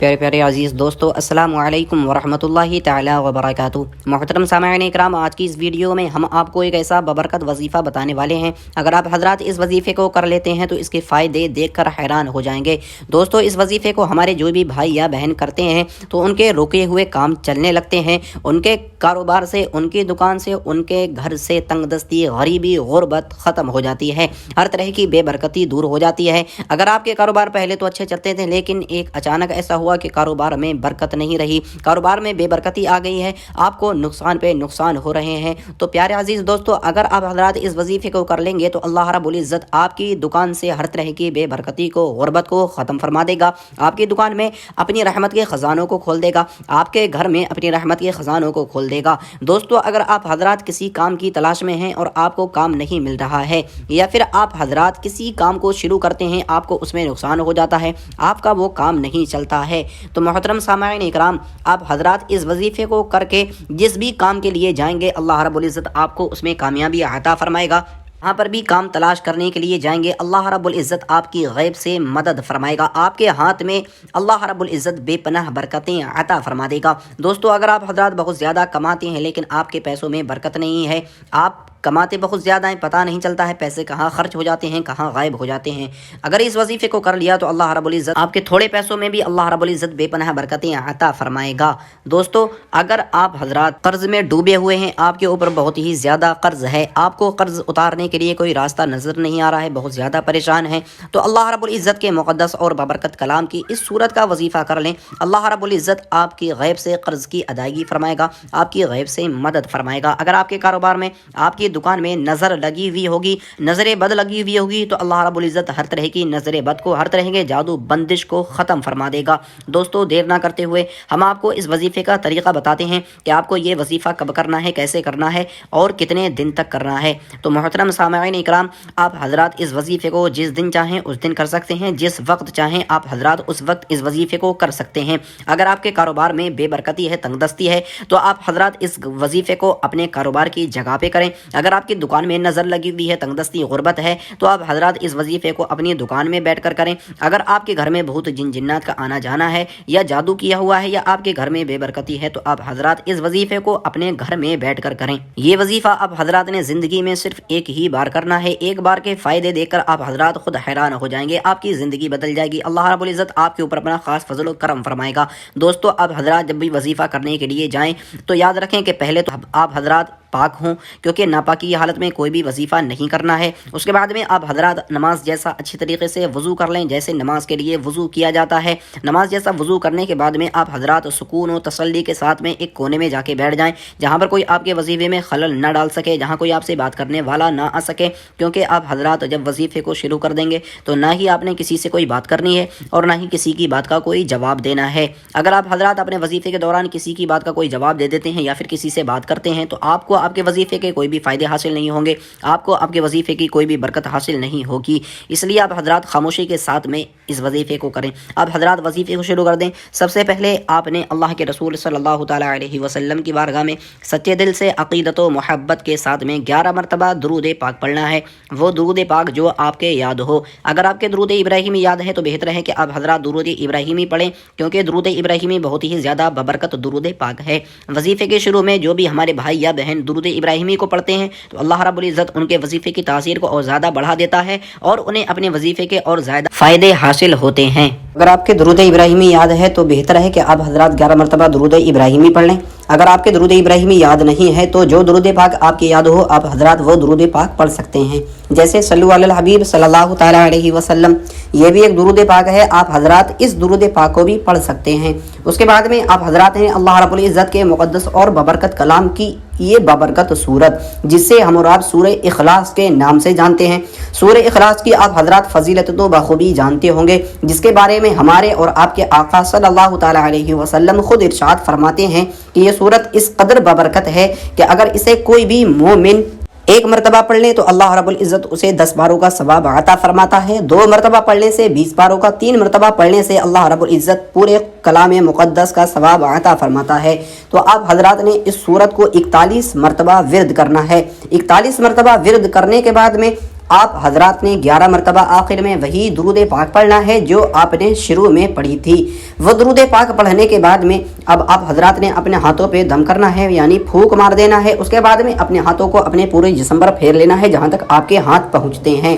پیارے پیارے عزیز دوستو، السلام علیکم ورحمۃ تعالی وبرکاتہ۔ محترم سامعین اکرام، آج کی اس ویڈیو میں ہم آپ کو ایک ایسا ببرکت وظیفہ بتانے والے ہیں۔ اگر آپ حضرات اس وظیفے کو کر لیتے ہیں تو اس کے فائدے دیکھ کر حیران ہو جائیں گے۔ دوستو، اس وظیفے کو ہمارے جو بھی بھائی یا بہن کرتے ہیں تو ان کے رکے ہوئے کام چلنے لگتے ہیں، ان کے کاروبار سے، ان کی دکان سے، ان کے گھر سے تنگ دستی، غریبی، غربت ختم ہو جاتی ہے، ہر طرح کی بے برکتی دور ہو جاتی ہے۔ اگر آپ کے کاروبار پہلے تو اچھے چلتے تھے لیکن ایک اچانک ایسا ہوا کہ کاروبار میں برکت نہیں رہی، کاروبار میں بے برکتی آ گئی ہے، آپ کو نقصان پہ نقصان ہو رہے ہیں، تو پیارے عزیز دوستو، اگر آپ حضرات اس وظیفے کو کر لیں گے تو اللہ رب العزت آپ کی دکان سے ہر طرح کی بے برکتی کو، غربت کو ختم فرما دے گا، آپ کی دکان میں اپنی رحمت کے خزانوں کو کھول دے گا، آپ کے گھر میں اپنی رحمت کے خزانوں کو کھول دے گا۔ دوستو، اگر آپ حضرات کسی کام کی تلاش میں ہیں اور آپ کو کام نہیں مل رہا ہے، یا پھر آپ حضرات کسی کام کو شروع کرتے ہیں، آپ کو اس میں نقصان ہو جاتا ہے، آپ کا وہ کام نہیں چلتا ہے، تو محترم سامعین اکرام، آپ حضرات اس وظیفے کو کر کے جس بھی کام کے لیے جائیں گے اللہ رب العزت آپ کو اس میں کامیابی عطا فرمائے گا۔ وہاں پر بھی کام تلاش کرنے کے لیے جائیں گے، اللہ رب العزت آپ کی غیب سے مدد فرمائے گا، آپ کے ہاتھ میں اللہ رب العزت بے پناہ برکتیں عطا فرما دے گا۔ دوستو، اگر آپ حضرات بہت زیادہ کماتے ہیں لیکن آپ کے پیسوں میں برکت نہیں ہے، آپ کماتے بہت زیادہ ہیں، پتہ نہیں چلتا ہے پیسے کہاں خرچ ہو جاتے ہیں، کہاں غائب ہو جاتے ہیں، اگر اس وظیفے کو کر لیا تو اللہ رب العزت آپ کے تھوڑے پیسوں میں بھی اللہ رب العزت بے پناہ برکتیں عطا فرمائے گا۔ دوستو، اگر آپ حضرات قرض میں ڈوبے ہوئے ہیں، آپ کے اوپر بہت ہی زیادہ قرض ہے، آپ کو قرض اتارنے کے لیے کوئی راستہ نظر نہیں آ رہا ہے، بہت زیادہ پریشان ہیں، تو اللہ رب العزت کے مقدس اور بابرکت کلام کی اس صورت کا وظیفہ کر لیں، اللہ رب العزت آپ کی غیب سے قرض کی ادائیگی فرمائے گا، آپ کی غیب سے مدد فرمائے گا۔ اگر آپ کے کاروبار میں، آپ کی دکان میں نظر لگی ہوئی ہوگی، نظر بد لگی ہوئی ہوگی، تو اللہ رب العزت ہر طرح کی نظر بد کو، ہر طرح کے جادو بندش کو ختم فرما دے گا۔ دوستو، دیر نہ کرتے ہوئے ہم آپ کو اس وظیفے کا طریقہ بتاتے ہیں کہ آپ کو یہ وظیفہ کب کرنا ہے، کیسے کرنا ہے اور کتنے دن تک کرنا ہے۔ تو محترم سامعین اکرام، آپ حضرات اس وظیفے کو جس دن چاہیں اس دن کر سکتے ہیں، جس وقت چاہیں آپ حضرات اس وقت اس وظیفے کو کر سکتے ہیں۔ اگر آپ کے کاروبار میں بے برکتی ہے، تنگ دستی ہے، تو آپ حضرات اس وظیفے کو اپنے کاروبار کی جگہ پہ کریں۔ اگر آپ کی دکان میں نظر لگی ہوئی ہے، تنگ دستی، غربت ہے، تو آپ حضرات اس وظیفے کو اپنی دکان میں بیٹھ کر کریں۔ اگر آپ کے گھر میں بہت جن جنات کا آنا جانا ہے، یا جادو کیا ہوا ہے، یا آپ کے گھر میں بے برکتی ہے، تو آپ حضرات اس وظیفے کو اپنے گھر میں بیٹھ کر کریں۔ یہ وظیفہ آپ حضرات نے زندگی میں صرف ایک ہی بار کرنا ہے، ایک بار کے فائدے دیکھ کر آپ حضرات خود حیران ہو جائیں گے، آپ کی زندگی بدل جائے گی، اللہ رب العزت آپ کے اوپر اپنا خاص فضل و کرم فرمائے گا۔ دوستو، آپ حضرات جب بھی وظیفہ کرنے کے لیے جائیں تو یاد رکھیں کہ پہلے تو آپ حضرات پاک ہوں، کیونکہ ناپاکی کی حالت میں کوئی بھی وظیفہ نہیں کرنا ہے۔ اس کے بعد میں آپ حضرات نماز جیسا اچھی طریقے سے وضو کر لیں، جیسے نماز کے لیے وضو کیا جاتا ہے۔ نماز جیسا وضو کرنے کے بعد میں آپ حضرات سکون و تسلی کے ساتھ میں ایک کونے میں جا کے بیٹھ جائیں، جہاں پر کوئی آپ کے وظیفے میں خلل نہ ڈال سکے، جہاں کوئی آپ سے بات کرنے والا نہ آ سکے، کیونکہ آپ حضرات جب وظیفے کو شروع کر دیں گے تو نہ ہی آپ نے کسی سے کوئی بات کرنی ہے اور نہ ہی کسی کی بات کا کوئی جواب دینا ہے۔ اگر آپ حضرات اپنے وظیفے کے دوران کسی کی بات کا کوئی جواب دے دیتے ہیں یا پھر کسی سے بات کرتے ہیں تو آپ کو آپ کے وظیفے کے کوئی بھی فائدے حاصل نہیں ہوں گے، آپ کو آپ کے وظیفے کی کوئی بھی برکت حاصل نہیں ہوگی۔ اس لیے آپ حضرات خاموشی کے ساتھ میں اس وظیفے کو کریں۔ آپ حضرات وظیفے کو شروع کر دیں۔ سب سے پہلے آپ نے اللہ کے رسول صلی اللہ تعالیٰ علیہ وسلم کی بارگاہ میں سچے دل سے عقیدت و محبت کے ساتھ میں 11 مرتبہ درود پاک پڑھنا ہے، وہ درود پاک جو آپ کے یاد ہو۔ اگر آپ کے درود ابراہیمی یاد ہے تو بہتر ہے کہ آپ حضرات درود ابراہیمی پڑھیں، کیونکہ درود ابراہیمی بہت ہی زیادہ ببرکت درود پاک ہے۔ وظیفے کے شروع میں جو بھی ہمارے بھائی یا بہن درود ابراہیمی کو پڑھتے ہیں تو اللہ رب العزت ان کے وظیفے کی تاثیر کو اور زیادہ بڑھا دیتا ہے اور انہیں اپنے وظیفے کے اور زیادہ فائدے حاصل ہوتے ہیں۔ اگر آپ کے درود ابراہیمی یاد ہے تو بہتر ہے کہ آپ حضرات 11 مرتبہ درود ابراہیمی پڑھ لیں۔ اگر آپ کے درود ابراہیمی یاد نہیں ہے تو جو درود پاک آپ کے یاد ہو آپ حضرات وہ درود پاک پڑھ سکتے ہیں، جیسے صلو علی الحبیب صلی اللہ تعالیٰ علیہ وسلم، یہ بھی ایک درود پاک ہے، آپ حضرات اس درود پاک کو بھی پڑھ سکتے ہیں۔ اس کے بعد میں آپ حضرات ہیں اللہ رب العزت کے مقدس اور بابرکت کلام کی یہ بابرکت صورت، جس سے ہم اور آپ سورہ اخلاص کے نام سے جانتے ہیں۔ سورہ اخلاص کی آپ حضرات فضیلت تو بخوبی جانتے ہوں گے، جس کے بارے میں ہمارے اور آپ کے آقا صلی اللہ تعالیٰ علیہ وسلم خود ارشاد فرماتے ہیں کہ یہ صورت اس قدر بابرکت ہے کہ اگر اسے کوئی بھی مومن ایک مرتبہ پڑھ لے تو اللہ رب العزت اسے 10 باروں کا ثواب عطا فرماتا ہے، 2 مرتبہ پڑھنے سے 20 باروں کا، 3 مرتبہ پڑھنے سے اللہ رب العزت پورے کلام مقدس کا ثواب عطا فرماتا ہے۔ تو آپ حضرات نے اس سورت کو 41 مرتبہ ورد کرنا ہے۔ 41 مرتبہ ورد کرنے کے بعد میں آپ حضرات نے 11 مرتبہ آخر میں وہی درود پاک پڑھنا ہے جو آپ نے شروع میں پڑھی تھی۔ وہ درود پاک پڑھنے کے بعد میں اب آپ حضرات نے اپنے ہاتھوں پہ دم کرنا ہے، یعنی پھونک مار دینا ہے۔ اس کے بعد میں اپنے ہاتھوں کو اپنے پورے جسم پر پھیر لینا ہے جہاں تک آپ کے ہاتھ پہنچتے ہیں۔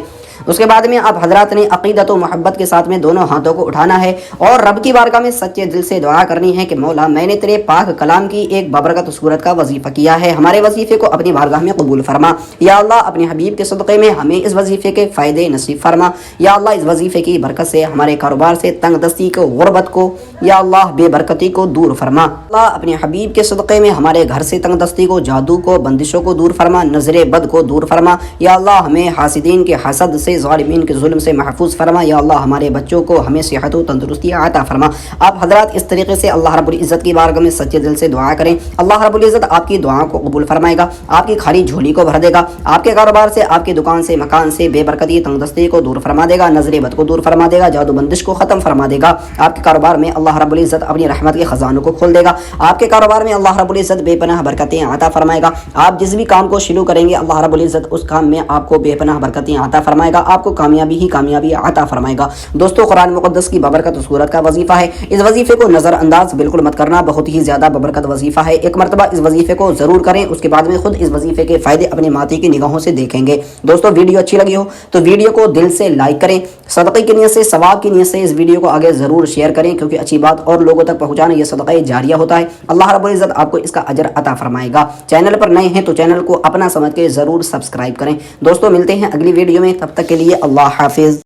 اس کے بعد میں آپ حضرات نے عقیدت و محبت کے ساتھ میں دونوں ہاتھوں کو اٹھانا ہے اور رب کی بارگاہ میں سچے دل سے دعا کرنی ہے کہ مولا میں نے تیرے پاک کلام کی ایک بابرکت صورت کا وظیفہ کیا ہے، ہمارے وظیفے کو اپنی بارگاہ میں قبول فرما۔ یا اللہ اپنے حبیب کے صدقے میں ہمیں اس وظیفے کے فائدے نصیب فرما۔ یا اللہ اس وظیفے کی برکت سے ہمارے کاروبار سے تنگ دستی کو، غربت کو، یا اللہ بے برکتی کو دور فرما۔ اللہ اپنے حبیب کے صدقے میں ہمارے گھر سے تنگ دستی کو، جادو کو، بندشوں کو دور فرما، نظر بد کو دور فرما۔ یا اللہ ہمیں حاسدین کے حسد سے، ظالمین کے ظلم سے محفوظ فرما۔ یا اللہ ہمارے بچوں کو ہمیں صحت و تندرستی عطا فرما۔ آپ حضرات اس طریقے سے اللہ رب العزت کی بارگاہ میں سچے دل سے دعا کریں، اللہ رب العزت آپ کی دعاؤں کو قبول فرمائے گا، آپ کی خالی جھولی کو بھر دے گا، آپ کے کاروبار سے، آپ کی دکان سے، مکان سے بے برکتی، تنگ دستی کو دور فرما دے گا، نظر بد کو دور فرما دے گا، جادو بندش کو ختم فرما دے گا۔ آپ کے کاروبار میں اللہ رب العزت اپنی رحمت کے خزانوں کو کھول دے گا، آپ کے کاروبار میں اللہ رب العزت بے پناہ برکتیں عطا فرمائے گا۔ آپ جس بھی کام کو شروع کریں گے اللہ رب العزت اس کام میں آپ کو بے پناہ برکتیں عطا فرمائے گا، آپ کو کامیابی ہی کامیابی عطا فرمائے گا۔ دوستو قرآن مقدس کی بابرکت صورت کا وظیفہ ہے، اس وظیفے کو نظر انداز بالکل مت کرنا، بہت ہی زیادہ بابرکت وظیفہ ہے۔ ایک مرتبہ اس وظیفے کو ضرور کریں، اس کے بعد میں خود اس وظیفے کے فائدے اپنے ماتی کی نگاہوں سے دیکھیں گے۔ دوستو ویڈیو اچھی لگی ہو تو ویڈیو کو دل سے لائک کریں، صدقے کی نیت سے، ثواب کی نیت سے اس ویڈیو کو آگے ضرور شیئر کریں، کیونکہ اچھی بات اور لوگوں تک پہنچانا یہ صدقہ جاریہ ہوتا ہے۔ اللہ رب العزت آپ کو اس کا اجر عطا فرمائے گا۔ چینل پر نئے ہیں تو چینل کو اپنا سمجھ کے ضرور سبسکرائب کریں۔ دوستو ملتے ہیں اگلی ویڈیو میں، تب تک کے لیے اللہ حافظ۔